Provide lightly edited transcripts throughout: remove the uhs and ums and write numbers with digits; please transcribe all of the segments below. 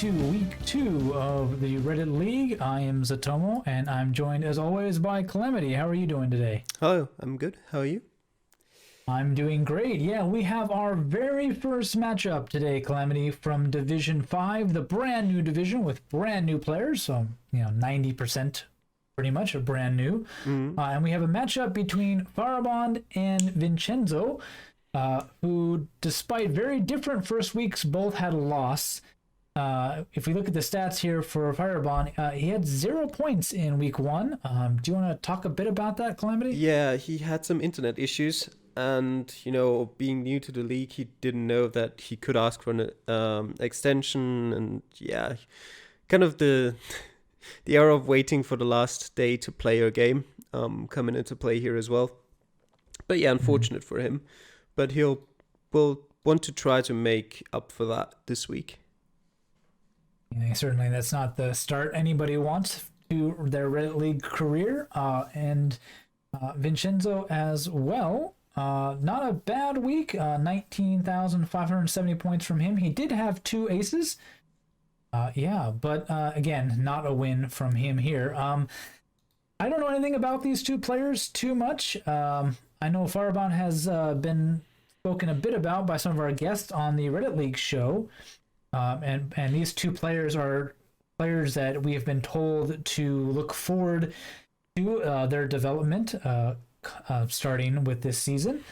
to week 2 of the Reddit League. I am Zatomo, and I'm joined as always by Calamity. How are you doing today? Hello, I'm good. How are you? I'm doing great. Yeah, we have our very first matchup today, Calamity, from Division 5, the brand new division with brand new players. So, 90% pretty much are brand new. And we have a matchup between Faraban and Vincenzo, who, despite very different first weeks, both had a loss. If we look at the stats here for Faraban, he had 0 points in week 1. Do you want to talk a bit about that, Calamity? Yeah, he had some internet issues, and being new to the league, he didn't know that he could ask for an extension, and yeah, kind of the era of waiting for the last day to play your game coming into play here as well. But yeah, unfortunate for him, but will want to try to make up for that this week. Yeah, certainly that's not the start anybody wants to their Reddit League career. And Vincenzo as well. Not a bad week. 19,570 points from him. He did have 2 aces. But again, not a win from him here. I don't know anything about these 2 players too much. I know Faraban has been spoken a bit about by some of our guests on the Reddit League show. And these 2 players are players that we have been told to look forward to their development starting with this season.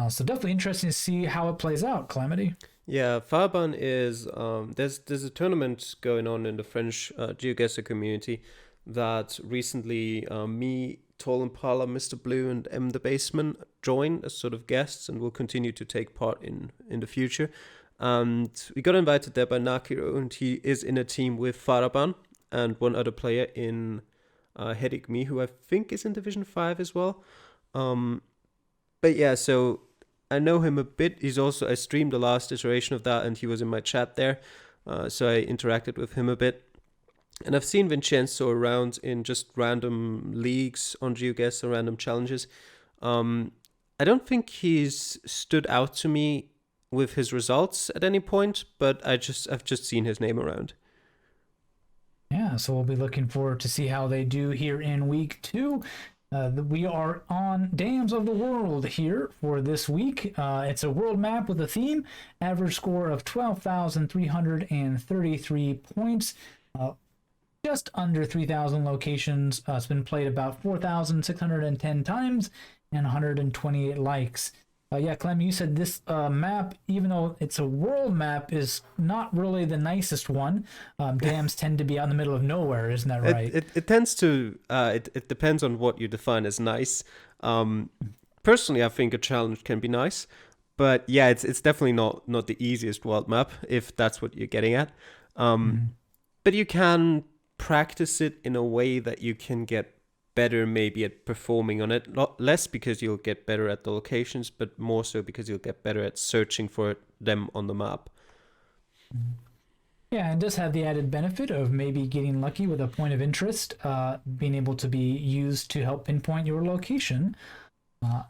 So definitely interesting to see how it plays out, Calamity. Yeah, Faraban is there's a tournament going on in the French Geoguessr community that recently me, Tall Impala, Mr. Blue, and M the Baseman joined as sort of guests and will continue to take part in the future. And we got invited there by Nakiro, and he is in a team with Faraban and one other player in Me, who I think is in Division 5 as well. But yeah, so I know him a bit. I streamed the last iteration of that, and he was in my chat there. So I interacted with him a bit. And I've seen Vincenzo around in just random leagues on Geoguessr, random challenges. I don't think he's stood out to me with his results at any point, but I've just seen his name around. Yeah, so we'll be looking forward to see how they do here in week 2. We are on Dams of the World here for this week. It's a world map with a theme, average score of 12,333 points, just under 3,000 locations. It's been played about 4,610 times and 128 likes. Clem, you said this map, even though it's a world map, is not really the nicest one. Dams tend to be out in the middle of nowhere, isn't that right? It tends to, it depends on what you define as nice. Personally, I think a challenge can be nice, but yeah, it's definitely not the easiest world map, if that's what you're getting at. But you can practice it in a way that you can get better maybe at performing on it, less because you'll get better at the locations, but more so because you'll get better at searching for them on the map. Yeah, it does have the added benefit of maybe getting lucky with a point of interest, being able to be used to help pinpoint your location.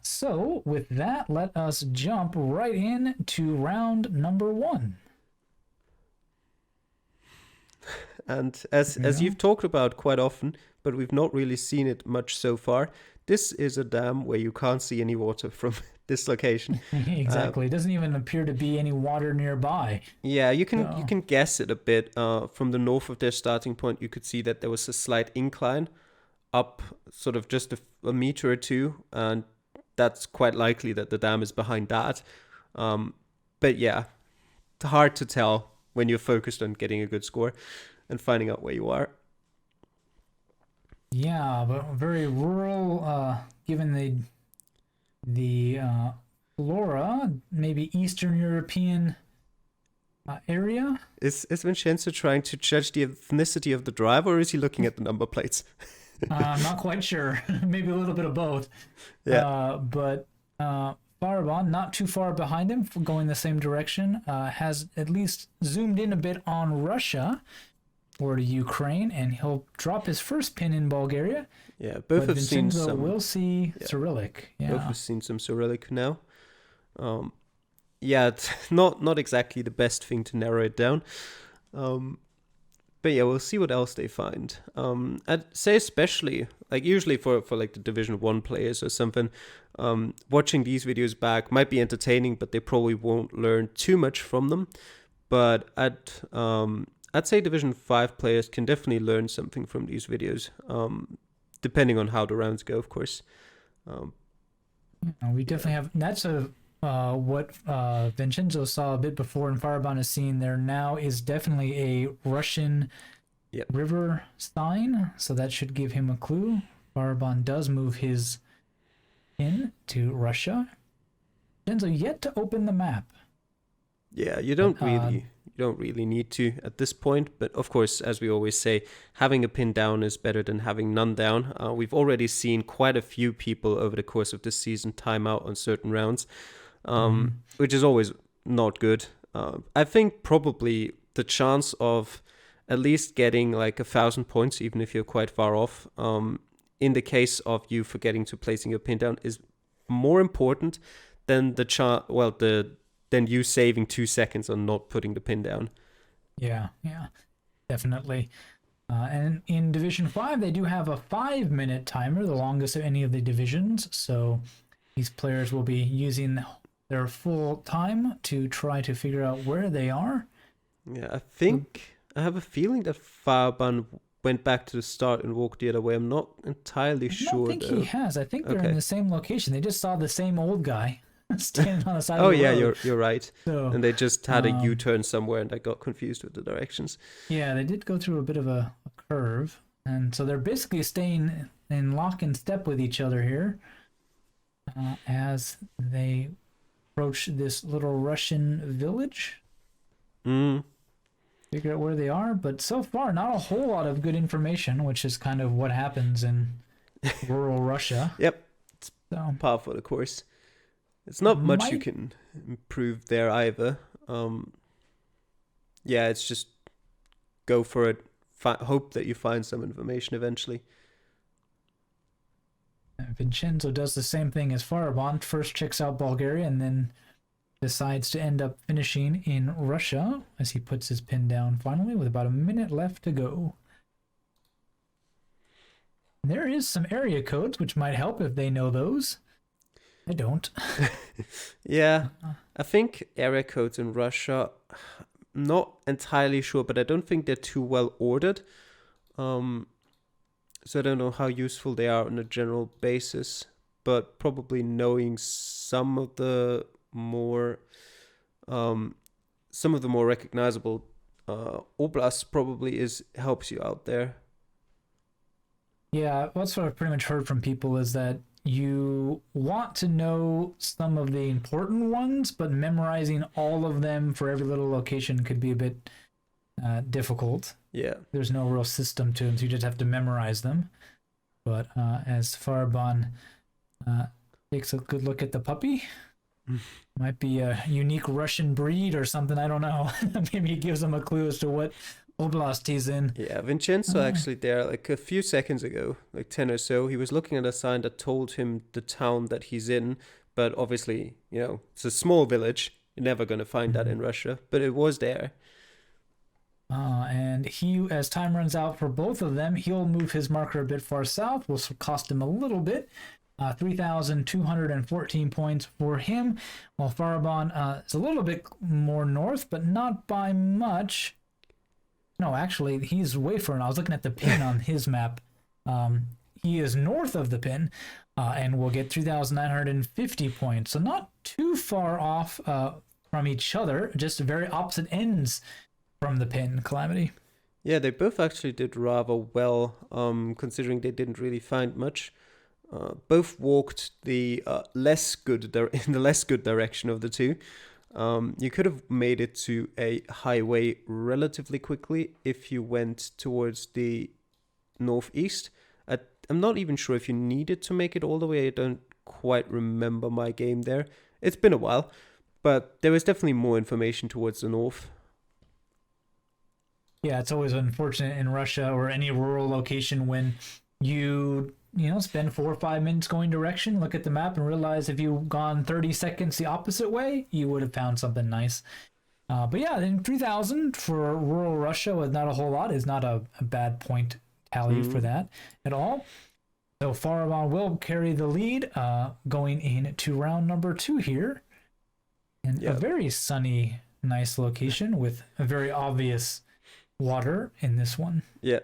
So with that, let us jump right in to round number 1. And as you've talked about quite often, but we've not really seen it much so far, this is a dam where you can't see any water from this location. Exactly. It doesn't even appear to be any water nearby. Yeah, you can guess it a bit. From the north of their starting point, you could see that there was a slight incline up sort of just a meter or 2, and that's quite likely that the dam is behind that. But yeah, it's hard to tell when you're focused on getting a good score and finding out where you are. Yeah, but very rural, given the flora, maybe Eastern European area. Is Vincenzo trying to judge the ethnicity of the driver, or is he looking at the number plates? I'm not quite sure. Maybe a little bit of both. Yeah. But Faraban, not too far behind him, going the same direction, has at least zoomed in a bit on Russia or to Ukraine, and he'll drop his first pin in Bulgaria. Yeah, both have seen some. We'll see Cyrillic. Yeah. Both have seen some Cyrillic now. Yeah, it's not exactly the best thing to narrow it down. But yeah, we'll see what else they find. I'd say especially, like usually for like the Division 1 players or something, watching these videos back might be entertaining, but they probably won't learn too much from them. But I'd say Division 5 players can definitely learn something from these videos, depending on how the rounds go, of course. We definitely have. That's what Vincenzo saw a bit before, and Faraban is seeing there now is definitely a Russian river sign, so that should give him a clue. Faraban does move his pin to Russia. Vincenzo yet to open the map. Yeah, you don't really need to at this point, but of course, as we always say, having a pin down is better than having none down. We've already seen quite a few people over the course of this season time out on certain rounds, which is always not good. I think probably the chance of at least getting like 1,000 points, even if you're quite far off, in the case of you forgetting to placing your pin down, is more important than than you saving 2 seconds on not putting the pin down. Yeah, definitely. And in Division 5, they do have a 5-minute timer, the longest of any of the divisions. So these players will be using their full time to try to figure out where they are. Yeah, I have a feeling that Faraban went back to the start and walked the other way. I'm not entirely sure. I don't think he has. I think they're in the same location. They just saw the same old guy standing on the side of the road. Oh yeah, you're right. So, and they just had a U-turn somewhere, and I got confused with the directions. Yeah, they did go through a bit of a curve, and so they're basically staying in lock and step with each other here as they approach this little Russian village. Figure out where they are, but so far not a whole lot of good information, which is kind of what happens in rural Russia. Yep, it's par for the course. It's not much you can improve there either. Yeah, it's just go for it. Hope that you find some information eventually. Vincenzo does the same thing as Faraban. First checks out Bulgaria and then decides to end up finishing in Russia as he puts his pin down finally with about a minute left to go. There is some area codes which might help if they know those. I don't. Yeah, I think area codes in Russia, not entirely sure, but I don't think they're too well ordered. So I don't know how useful they are on a general basis, but probably knowing some of the more recognizable oblasts probably helps you out there. Yeah, that's what I've pretty much heard from people is that you want to know some of the important ones, but memorizing all of them for every little location could be a bit difficult. Yeah. There's no real system to them, so you just have to memorize them. But as Faraban takes a good look at the puppy, might be a unique Russian breed or something, I don't know. Maybe he gives them a clue as to what oblast he's in. Yeah, Vincenzo actually there like a few seconds ago, like 10 or so, he was looking at a sign that told him the town that he's in, but obviously, it's a small village. You're never going to find that in Russia, but it was there. And he, as time runs out for both of them, he'll move his marker a bit far south, will cost him a little bit. 3,214 points for him, while Faraban is a little bit more north, but not by much. No, actually, he's way further. I was looking at the pin on his map. He is north of the pin, and will get 3,950 points. So not too far off from each other, just very opposite ends from the pin, Calamity. Yeah, they both actually did rather well, considering they didn't really find much. Both walked the less good direction of the two. You could have made it to a highway relatively quickly if you went towards the northeast. I'm not even sure if you needed to make it all the way. I don't quite remember my game there. It's been a while, but there was definitely more information towards the north. Yeah, it's always unfortunate in Russia or any rural location when you spend 4 or 5 minutes going direction, look at the map and realize if you'd gone 30 seconds the opposite way, you would have found something nice. But yeah, then 3,000 for rural Russia with not a whole lot is not a bad point tally for that at all. So Faraban will carry the lead going into round number 2 here. And a very sunny, nice location with a very obvious water in this one. Yeah.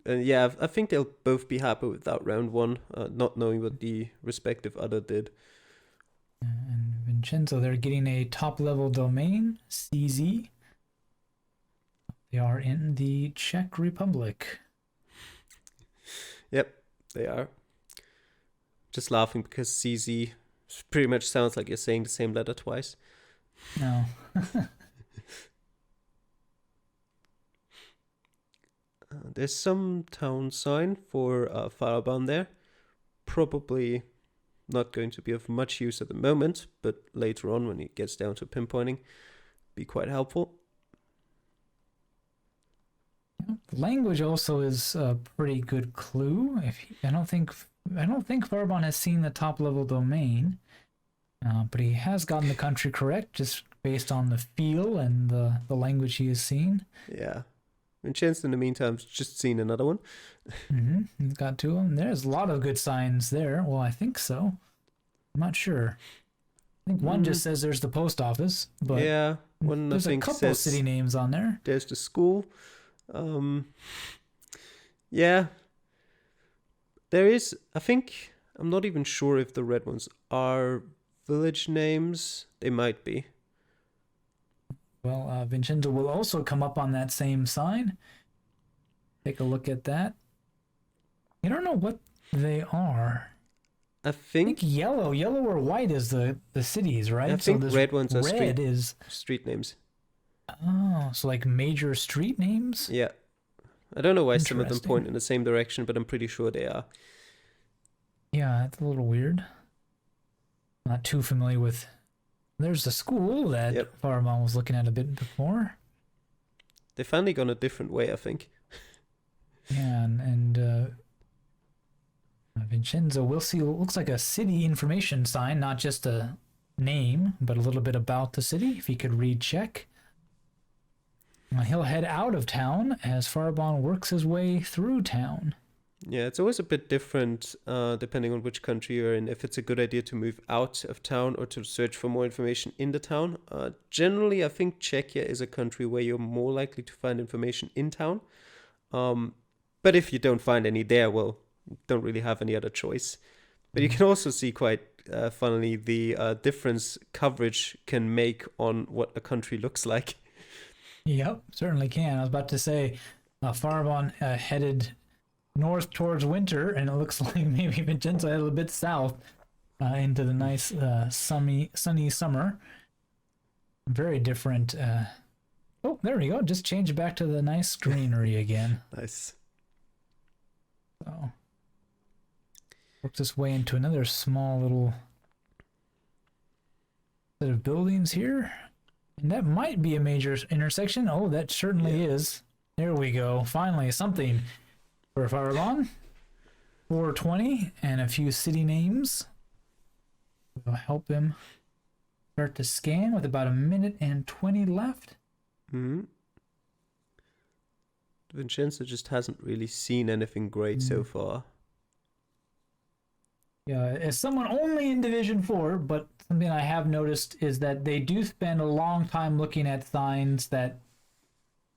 And yeah, I think they'll both be happy with that round 1, not knowing what the respective other did. And Vincenzo, they're getting a top-level domain, CZ. They are in the Czech Republic. Yep, they are. Just laughing because CZ pretty much sounds like you're saying the same letter twice. No. There's some town sign for Faraban there. Probably not going to be of much use at the moment, but later on when it gets down to pinpointing, be quite helpful. Language also is a pretty good clue. I don't think Faraban has seen the top level domain, but he has gotten the country correct just based on the feel and the language he has seen. Yeah. Vincenzo, in the meantime, just seen another one. He's got 2 of them. There's a lot of good signs there. Well, I think so. I'm not sure. I think one just says there's the post office, but yeah, one there's I think a couple says city names on there. There's the school. Yeah. There is, I think, I'm not even sure if the red ones are village names. They might be. Well, Vincenzo will also come up on that same sign. Take a look at that. You don't know what they are. I think yellow or white is the cities, right? I think so red ones are street names. Oh, so like major street names? Yeah. I don't know why some of them point in the same direction, but I'm pretty sure they are. Yeah, that's a little weird. Not too familiar with. There's the school that Faraban was looking at a bit before. They finally gone a different way, I think. Yeah, and Vincenzo, we'll see. It looks like a city information sign, not just a name, but a little bit about the city. If he could read Czech. He'll head out of town as Faraban works his way through town. Yeah, it's always a bit different depending on which country you're in, if it's a good idea to move out of town or to search for more information in the town. Generally, I think Czechia is a country where you're more likely to find information in town. But if you don't find any there, well, you don't really have any other choice. But you can also see quite funnily the difference coverage can make on what a country looks like. Yep, certainly can. I was about to say, Faraban headed north towards winter, and it looks like maybe Vincenzo headed a little bit south into the nice sunny summer. Very different. Oh, there we go. Just change it back to the nice greenery again. Nice. So, works its way into another small little set of buildings here. And that might be a major intersection. Oh, that certainly is. There we go. Finally, something for Faraban. 420 and a few city names. Will help him start to scan with about 1:20 left. Vincenzo just hasn't really seen anything great so far. Yeah, as someone only in Division 4, but something I have noticed is that they do spend a long time looking at signs that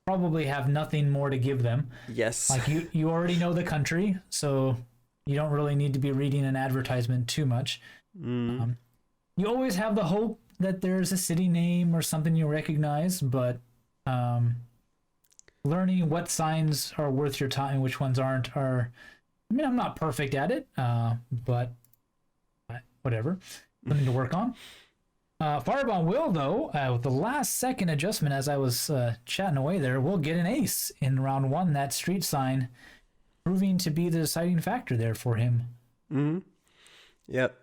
probably have nothing more to give them. Yes. Like you already know the country, so you don't really need to be reading an advertisement too much. You always have the hope that there's a city name or something you recognize, but learning what signs are worth your time, which ones aren't, I mean, I'm not perfect at it, but whatever. Something to work on. Faraban will, though, with the last second adjustment as I was chatting away there, will get an ace in round 1. That street sign proving to be the deciding factor there for him. Yep.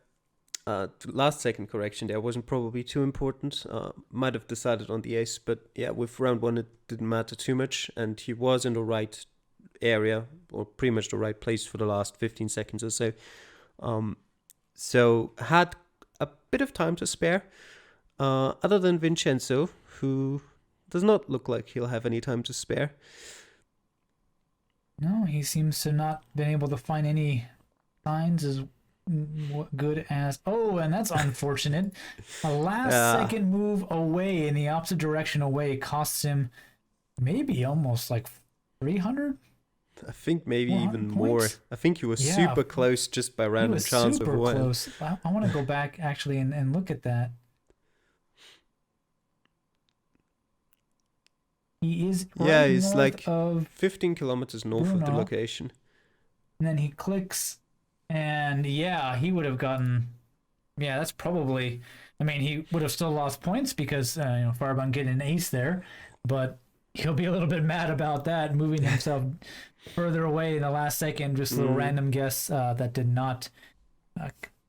Last second correction there wasn't probably too important. Might have decided on the ace, but yeah, with round 1 it didn't matter too much, and he was in the right area, or pretty much the right place for the last 15 seconds or so. So had a bit of time to spare. Other than Vincenzo, who does not look like he'll have any time to spare. No, he seems to not been able to find any signs as good as... Oh, and that's unfortunate. A last-second move away in the opposite direction away costs him maybe almost like 300? I think maybe even more. Points? I think he was super close just by random chance super of close. I want to go back actually and look at that. He is right he's north like of 15 kilometers north of the Bruno. location. And then he clicks, and yeah, he would have gotten... Yeah, that's probably... I mean, he would have still lost points because, Faraban getting an ace there, but he'll be a little bit mad about that, moving himself further away in the last second, just a little random guess that did not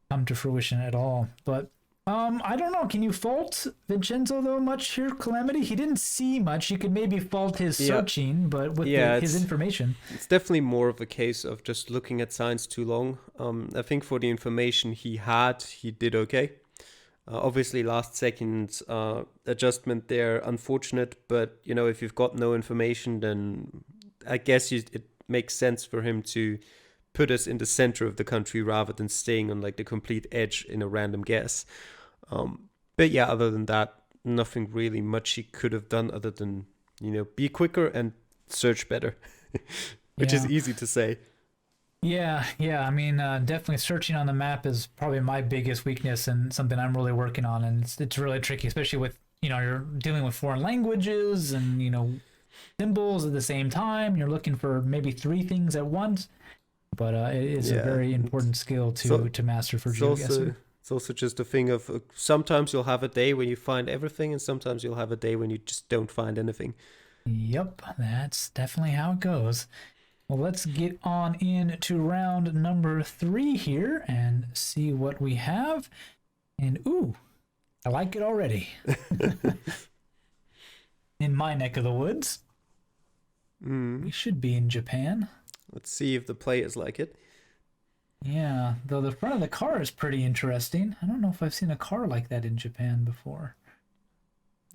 come to fruition at all. But I don't know. Can you fault Vincenzo though much here, Calamity? He didn't see much. You could maybe fault his searching, but with his information, it's definitely more of a case of just looking at signs too long. I think for the information he had, he did okay. Obviously, last second adjustment there, unfortunate. But if you've got no information, then I guess it makes sense for him to put us in the center of the country rather than staying on like the complete edge in a random guess. But yeah, other than that, nothing really much he could have done other than, be quicker and search better, which is easy to say. Yeah. I mean, definitely searching on the map is probably my biggest weakness and something I'm really working on. And it's really tricky, especially with, you're dealing with foreign languages and, symbols at the same time. You're looking for maybe 3 things at once. But it is a very important skill to master for Geoguessr. It's also just a thing of sometimes you'll have a day when you find everything, and sometimes you'll have a day when you just don't find anything. Yep, that's definitely how it goes. Well, let's get on into round number 3 here and see what we have. And ooh, I like it already. In my neck of the woods. We should be in Japan. Let's see if the players like it. Yeah, though the front of the car is pretty interesting. I don't know if I've seen a car like that in Japan before.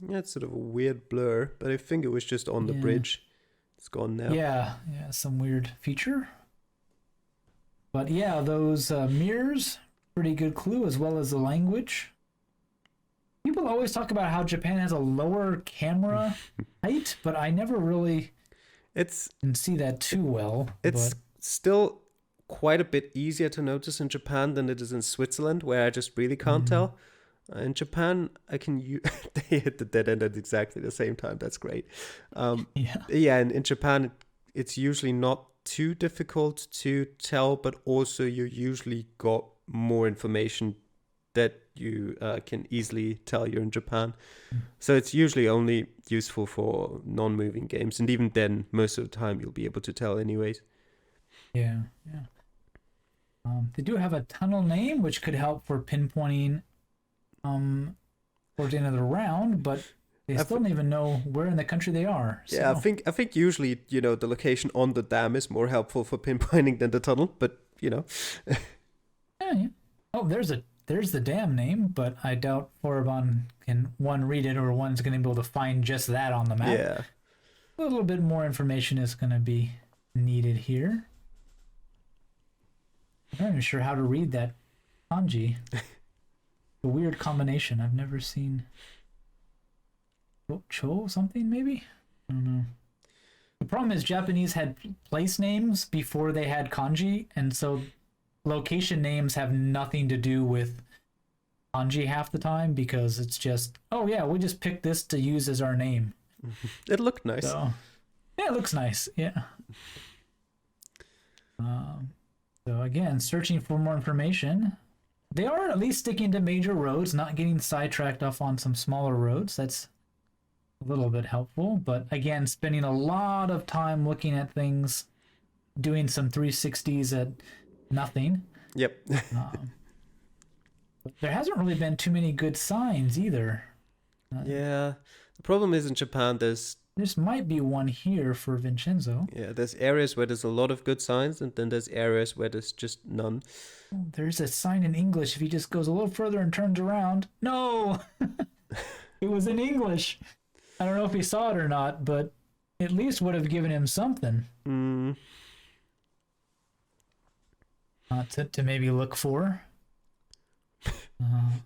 Yeah, it's sort of a weird blur, but I think it was just on the bridge. It's gone now. Yeah, some weird feature. But yeah, those mirrors, pretty good clue, as well as the language. People always talk about how Japan has a lower camera height, but I never really can see that too well. It's still quite a bit easier to notice in Japan than it is in Switzerland, where I just really can't tell. In Japan, I can they hit the dead end at exactly the same time. That's great. In Japan, it's usually not too difficult to tell, but also you usually got more information that you can easily tell you're in Japan. So it's usually only useful for non-moving games, and even then, most of the time, you'll be able to tell anyways. Yeah. They do have a tunnel name, which could help for pinpointing towards the end of the round, but they still don't even know where in the country they are. So. Yeah, I think usually, the location on the dam is more helpful for pinpointing than the tunnel, but, Yeah. Oh, there's the dam name, but I doubt Faraban can, one, read it, or one's going to be able to find just that on the map. Yeah. A little bit more information is going to be needed here. I'm not even sure how to read that kanji. A weird combination. I've never seen. Cho something maybe? I don't know. The problem is Japanese had place names before they had kanji, and so location names have nothing to do with kanji half the time, because it's just, oh yeah, we just picked this to use as our name. It looked nice. So, yeah, it looks nice. Yeah. So again, searching for more information. They are at least sticking to major roads, not getting sidetracked off on some smaller roads. That's a little bit helpful. But again, spending a lot of time looking at things, doing some 360s at nothing. Yep. There hasn't really been too many good signs either. Yeah. The problem is in Japan, there's might be one here for Vincenzo. Yeah, there's areas where there's a lot of good signs, and then there's areas where there's just none. Oh, there's a sign in English if he just goes a little further and turns around. No! It was in English. I don't know if he saw it or not, but at least would have given him something to maybe look for.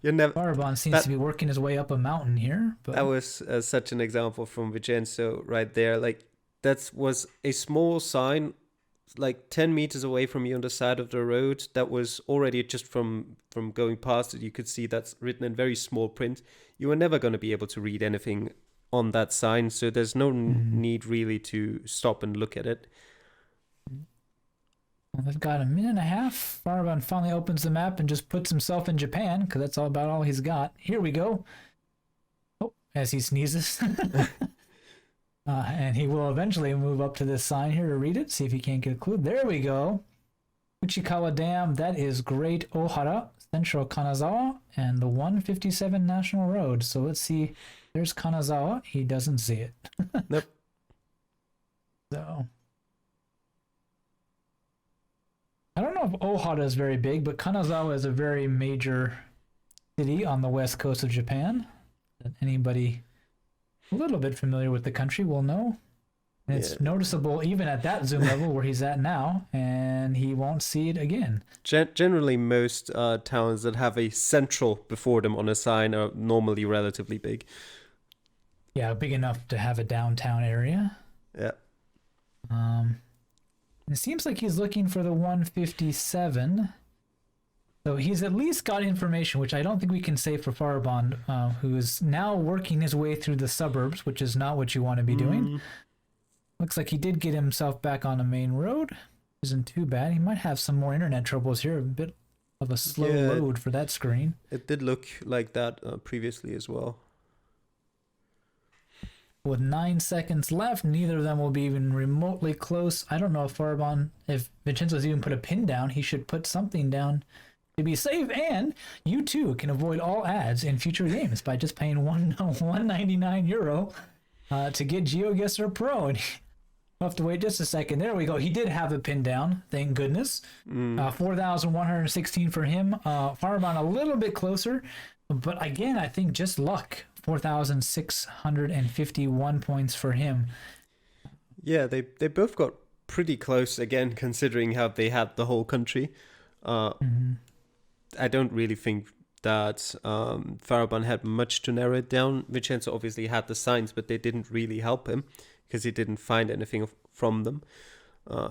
You never. Faraban seems to be working his way up a mountain here. But that was such an example from Vincenzo right there. Like that was a small sign, like 10 meters away from you on the side of the road. That was already just from going past it. You could see that's written in very small print. You were never going to be able to read anything on that sign, so there's no need really to stop and look at it. Well, they've got a minute and a half. Faraban finally opens the map and just puts himself in Japan, because that's about all he's got. Here we go. Oh, as he sneezes. And he will eventually move up to this sign here to read it, see if he can't get a clue. There we go. Uchikawa Dam, that is Great Ohara, Central Kanazawa, and the 157 National Road. So let's see. There's Kanazawa. He doesn't see it. Nope. So I don't know if Ohara is very big, but Kanazawa is a very major city on the west coast of Japan that anybody a little bit familiar with the country will know. And it's noticeable even at that zoom level where he's at now, and he won't see it again. Generally, most towns that have a central before them on a sign are normally relatively big. Yeah, big enough to have a downtown area. Yeah. It seems like he's looking for the 157. So he's at least got information, which I don't think we can say for Faraban, who is now working his way through the suburbs, which is not what you want to be doing. Looks like he did get himself back on a main road. Isn't too bad. He might have some more internet troubles here. A bit of a slow load for that screen. It did look like that previously as well. With 9 seconds left, neither of them will be even remotely close. I don't know if Vincenzo's even put a pin down. He should put something down to be safe, and you too can avoid all ads in future games by just paying €199 to get Geoguessr Pro. And we'll have to wait just a second. There we go. He did have a pin down, thank goodness. 4,116 for him. Faraban a little bit closer, but again, I think just luck. 4,651 points for him. Yeah, they both got pretty close again, considering how they had the whole country. I don't really think that Faraban had much to narrow it down. Vincenzo obviously had the signs, but they didn't really help him because he didn't find anything from them.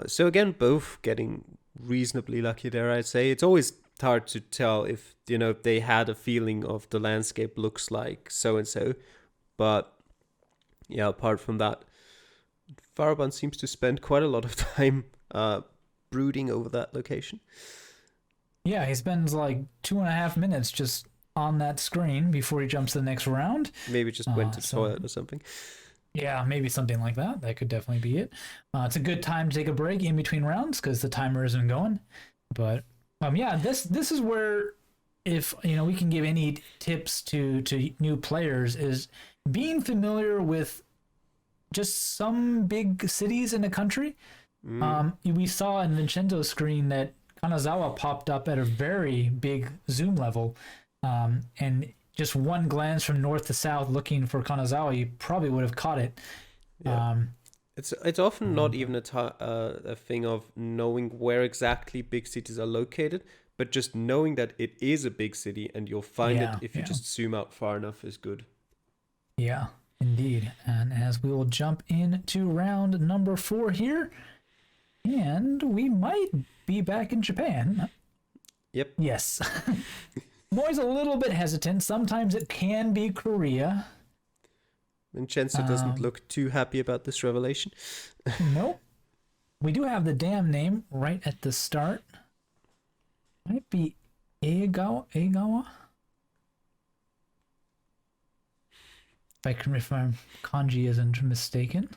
So again, both getting reasonably lucky there, I'd say. It's always hard to tell if, they had a feeling of the landscape looks like so-and-so. But yeah, apart from that, Faraban seems to spend quite a lot of time brooding over that location. Yeah, he spends like 2.5 minutes just on that screen before he jumps to the next round. Maybe just went to the toilet or something. Yeah, maybe something like that. That could definitely be it. It's a good time to take a break in between rounds because the timer isn't going. But yeah, this is where, if we can give any tips to new players, is being familiar with just some big cities in the country. We saw in Vincenzo's screen that Kanazawa popped up at a very big zoom level, and just one glance from north to south looking for Kanazawa, you probably would have caught it. Yeah. It's often not even a thing of knowing where exactly big cities are located, but just knowing that it is a big city and you'll find it if you just zoom out far enough is good. Yeah, indeed. And as we will jump into round number 4 here, and we might be back in Japan. Yep. Yes. I'm always a little bit hesitant. Sometimes it can be Korea. Vincenzo doesn't look too happy about this revelation. Nope. We do have the dam name right at the start. Might be Egawa? If my kanji isn't mistaken.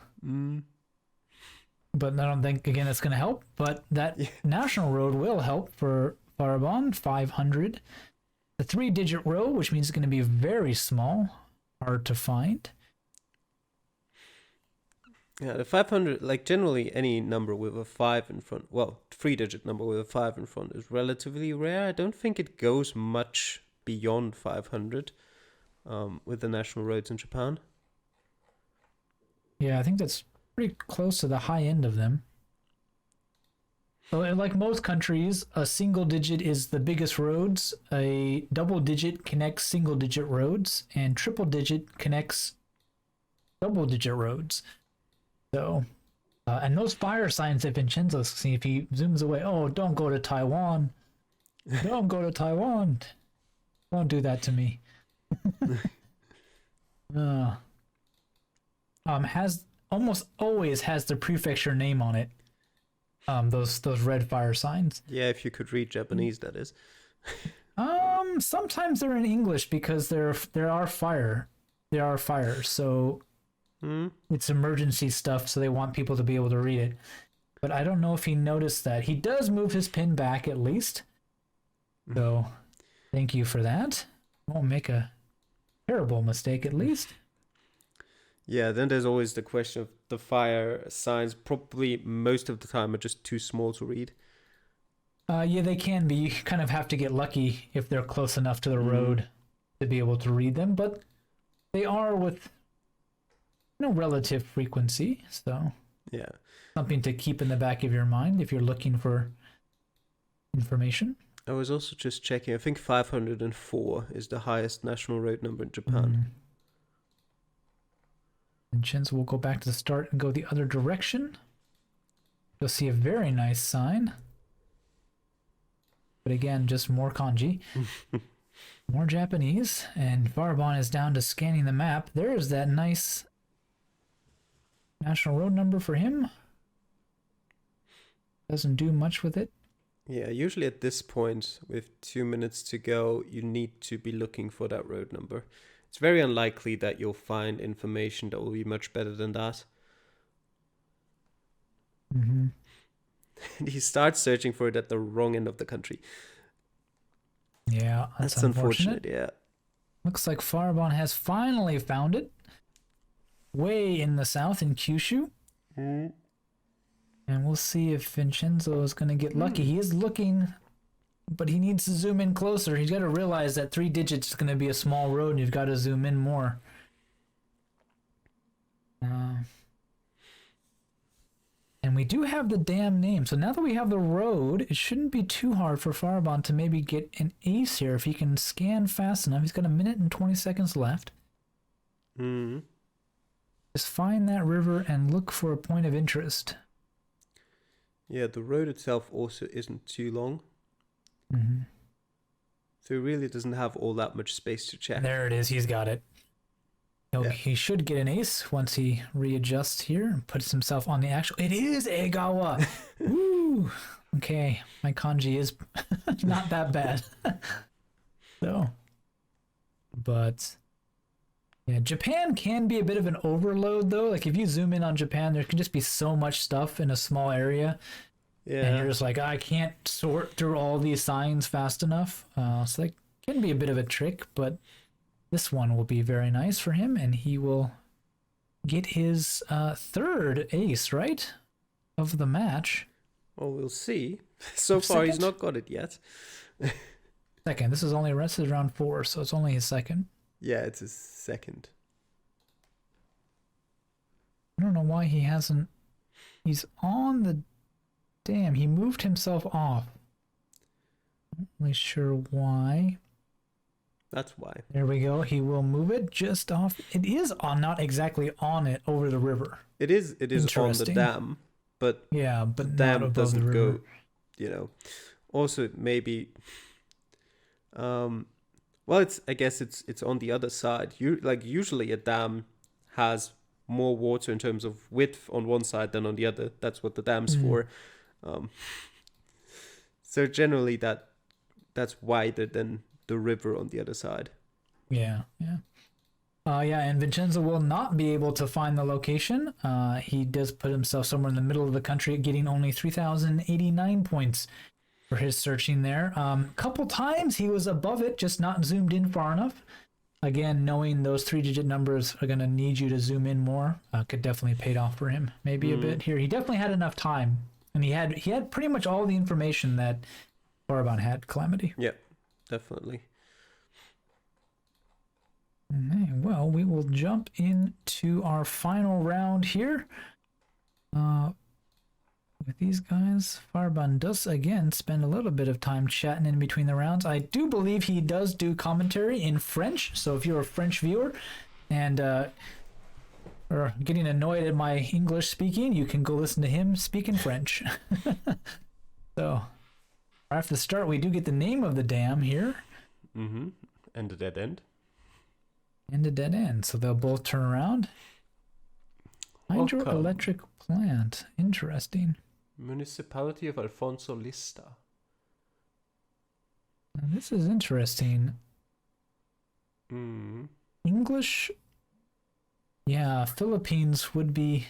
But I don't think, again, that's going to help. But that national road will help for Faraban, 500. The 3-digit row, which means it's going to be very small, hard to find. Yeah, the 500, like generally any number with a 5 in front, 3-digit number with a 5 in front is relatively rare. I don't think it goes much beyond 500 with the national roads in Japan. Yeah, I think that's pretty close to the high end of them. So, like most countries, a single digit is the biggest roads, a double digit connects single digit roads, and triple digit connects double digit roads. So, and those fire signs that Vincenzo's see, if he zooms away, oh, don't go to Taiwan. Don't go to Taiwan. Don't do that to me. uh, has almost always has the prefecture name on it. Those red fire signs. Yeah, if you could read Japanese, that is. Sometimes they're in English because there are fires. So it's emergency stuff, so they want people to be able to read it. But I don't know if he noticed that. He does move his pin back at least. So thank you for that. Won't make a terrible mistake at least. Yeah, then there's always the question of the fire signs. Probably most of the time are just too small to read. Yeah, they can be. You kind of have to get lucky if they're close enough to the road to be able to read them, but they are with relative frequency, so yeah, something to keep in the back of your mind if you're looking for information. I was also just checking. I think 504 is the highest national road number in Japan. Vincenzo will go back to the start and go the other direction. You'll see a very nice sign. But again, just more kanji. More Japanese. And Faraban is down to scanning the map. There's that nice national road number for him. Doesn't do much with it. Yeah, usually at this point, with 2 minutes to go, you need to be looking for that road number. It's very unlikely that you'll find information that will be much better than that. And he starts searching for it at the wrong end of the country. Yeah, that's unfortunate. Yeah. Looks like Faraban has finally found it. Way in the south in Kyushu. And we'll see if Vincenzo is going to get lucky. He is looking, but he needs to zoom in closer. He's got to realize that 3 digits is going to be a small road and you've got to zoom in more. And we do have the damn name. So now that we have the road, it shouldn't be too hard for Faraban to maybe get an ace here. If he can scan fast enough, he's got 1 minute and 20 seconds left. Just find that river and look for a point of interest. Yeah, the road itself also isn't too long. So it really doesn't have all that much space to check. There it is. He's got it. He should get an ace once he readjusts here and puts himself on the actual... It is Egawa! Woo! Okay, my kanji is not that bad. So, but... yeah, Japan can be a bit of an overload, though. Like, if you zoom in on Japan, there can just be so much stuff in a small area. Yeah. And you're just like, I can't sort through all these signs fast enough. So that can be a bit of a trick, but this one will be very nice for him, and he will get his third ace, right, of the match. Well, we'll see. So far, he's not got it yet. Second. This is round 4, so it's only his second. Yeah, it's his second. I don't know why he hasn't... He's on the... Damn, he moved himself off. Not really sure why. That's why. There we go. He will move it just off. It is on, not exactly on it, over the river. It is on the dam, but yeah, but the not dam above doesn't the river. go, Also, maybe... well, I guess it's on the other side. Usually a dam has more water in terms of width on one side than on the other. That's what the dam's for. So generally that's wider than the river on the other side. Yeah. And Vincenzo will not be able to find the location. He does put himself somewhere in the middle of the country, getting only 3,089 points for his searching there. Couple times he was above it, just not zoomed in far enough. Again, knowing those 3-digit numbers are going to need you to zoom in more could definitely paid off for him. Maybe a bit here. He definitely had enough time, and he had pretty much all the information that Faraban had. Calamity. Yeah, definitely. Okay, well, we will jump into our final round here. With these guys, Faraban does again spend a little bit of time chatting in between the rounds. I do believe he does do commentary in French, so if you're a French viewer and are getting annoyed at my English speaking, you can go listen to him speak in French. So, after the start, we do get the name of the dam here. Mm-hmm. And a dead end. And a dead end, so they'll both turn around. Hydroelectric plant, interesting. Municipality of Alfonso Lista. Now, this is interesting. Mm. English, yeah, Philippines would be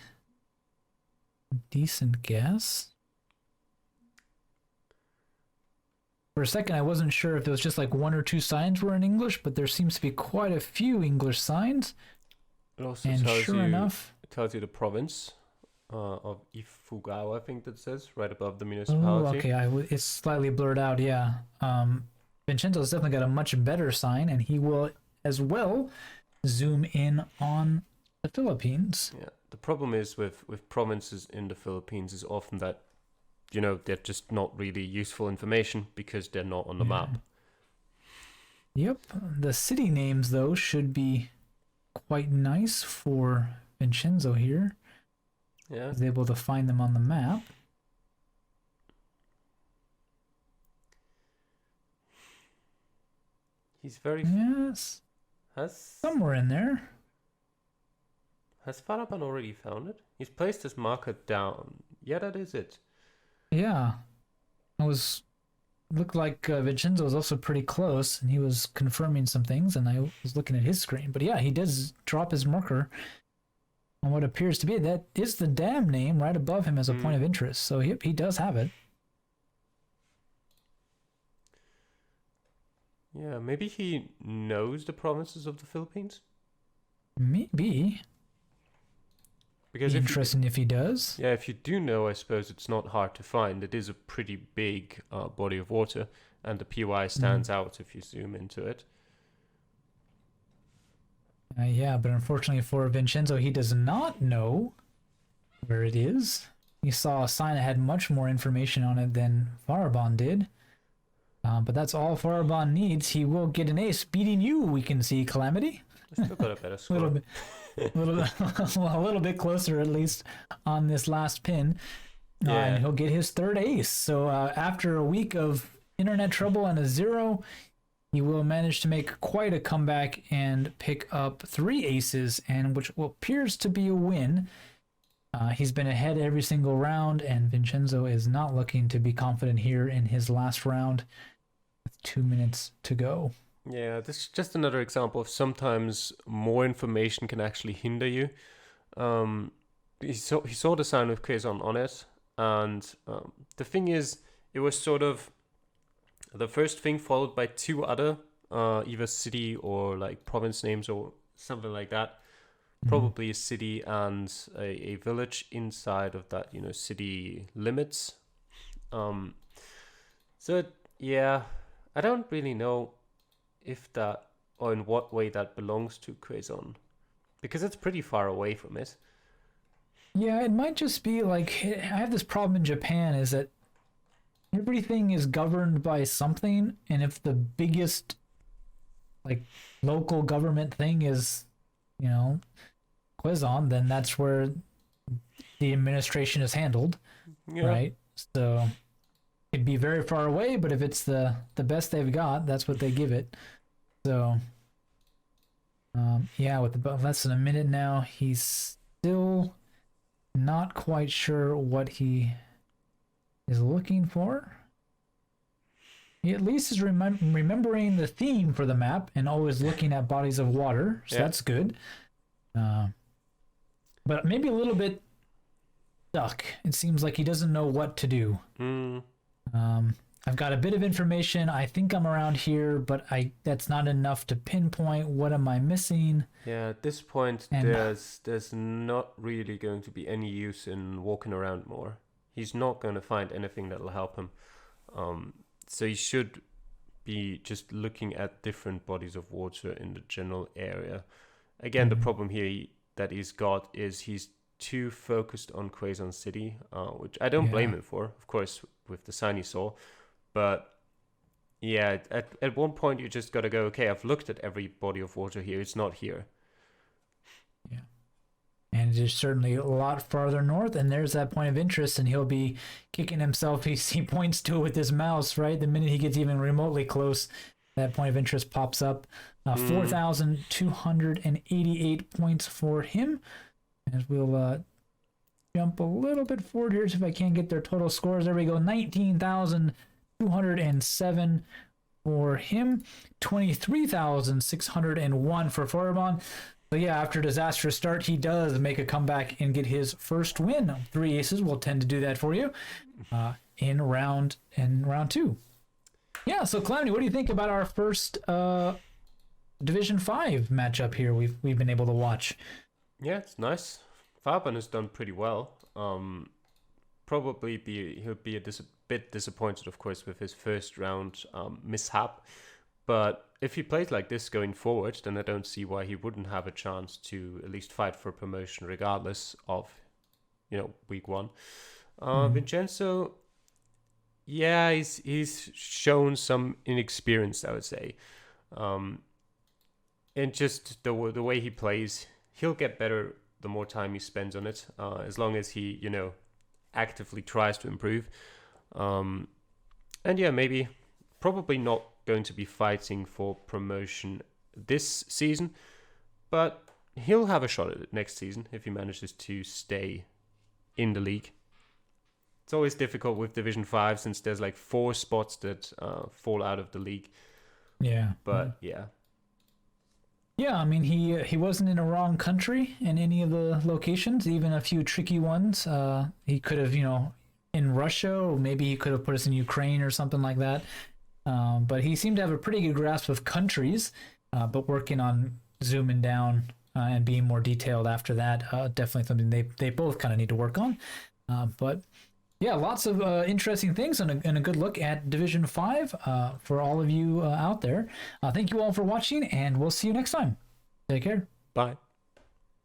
a decent guess. For a second, I wasn't sure if it was just like one or two signs were in English, but there seems to be quite a few English signs. It also And tells sure you, enough, it tells you the province of Ifugao, I think that says, right above the oh, municipality. okay, it's slightly blurred out, yeah. Vincenzo's definitely got a much better sign, and he will as well zoom in on the Philippines. Yeah, the problem is with provinces in the Philippines is often that, you know, they're just not really useful information because they're not on the map. Yep, the city names though should be quite nice for Vincenzo here. Yeah. He's able to find them on the map. He's very... Yes, somewhere in there. Has Faraban already found it? He's placed his marker down. Yeah, that is it. Yeah, looked like Vincenzo was also pretty close, and he was confirming some things, and I was looking at his screen. But yeah, he does drop his marker on what appears to be, that is the dam name right above him as a point of interest. So yep, he does have it. Yeah, maybe he knows the provinces of the Philippines? Maybe. Because interesting if he does. Yeah, if you do know, I suppose it's not hard to find. It is a pretty big body of water, and the PY stands out if you zoom into it. Yeah, but unfortunately for Vincenzo, he does not know where it is. He saw a sign that had much more information on it than Faraban did. But that's all Faraban needs. He will get an ace, beating you, we can see, Calamity. I still got a better score. a little bit closer, at least, on this last pin. Yeah. And he'll get his third ace. So after a week of internet trouble and a 0, he will manage to make quite a comeback and pick up 3 aces, and which appears to be a win. He's been ahead every single round, and Vincenzo is not looking to be confident here in his last round with 2 minutes to go. Yeah, this is just another example of sometimes more information can actually hinder you. He saw the sign with Quezon on it, and the thing is, it was sort of the first thing followed by 2 other either city or like province names or something like that. Probably a city and a village inside of that, city limits. Yeah, I don't really know if that, or in what way that belongs to Quezon, because it's pretty far away from it. Yeah, it might just be like, I have this problem in Japan, is that everything is governed by something, and if the biggest like local government thing is, Quezon, then that's where the administration is handled, right? So it'd be very far away, but if it's the best they've got, that's what they give it. So yeah, with about less than a minute now, he's still not quite sure what he is looking for. He at least is remembering the theme for the map and always looking at bodies of water, so that's good. But maybe a little bit stuck. It seems like he doesn't know what to do. I've got a bit of information. I think I'm around here, but that's not enough to pinpoint. What am I missing? Yeah, at this point, there's not really going to be any use in walking around more. He's not going to find anything that'll help him. So he should be just looking at different bodies of water in the general area. Again, the problem here that he's got is he's too focused on Quezon City, which I don't blame him for, of course, with the sign he saw. But yeah, at one point you just got to go, okay, I've looked at every body of water here. It's not here. Yeah. And it is certainly a lot farther north, and there's that point of interest, and he'll be kicking himself. He points to it with his mouse, right? The minute he gets even remotely close, that point of interest pops up. 4,288 points for him. As we'll jump a little bit forward here, see if I can't get their total scores. There we go, 19,207 for him, 23,601 for Faraban. So yeah, after a disastrous start, he does make a comeback and get his first win. 3 aces will tend to do that for you in round 2. Yeah, so Calamity, what do you think about our first Division 5 matchup here we've been able to watch? Yeah, it's nice. Faraban has done pretty well. He'll be a bit disappointed, of course, with his first round mishap. But if he plays like this going forward, then I don't see why he wouldn't have a chance to at least fight for promotion, regardless of, week 1. Vincenzo, yeah, he's shown some inexperience, I would say. And just the way he plays, he'll get better the more time he spends on it, as long as he, actively tries to improve. And yeah, probably not going to be fighting for promotion this season, but he'll have a shot at it next season if he manages to stay in the league. It's always difficult with Division 5 since there's like 4 spots that fall out of the league. Yeah. But yeah. Yeah, I mean, he wasn't in a wrong country in any of the locations, even a few tricky ones. He could have, in Russia, or maybe he could have put us in Ukraine or something like that. But he seemed to have a pretty good grasp of countries, but working on zooming down and being more detailed after that, definitely something they both kind of need to work on. But yeah, lots of interesting things and a good look at Division 5 for all of you out there. Thank you all for watching, and we'll see you next time. Take care. Bye.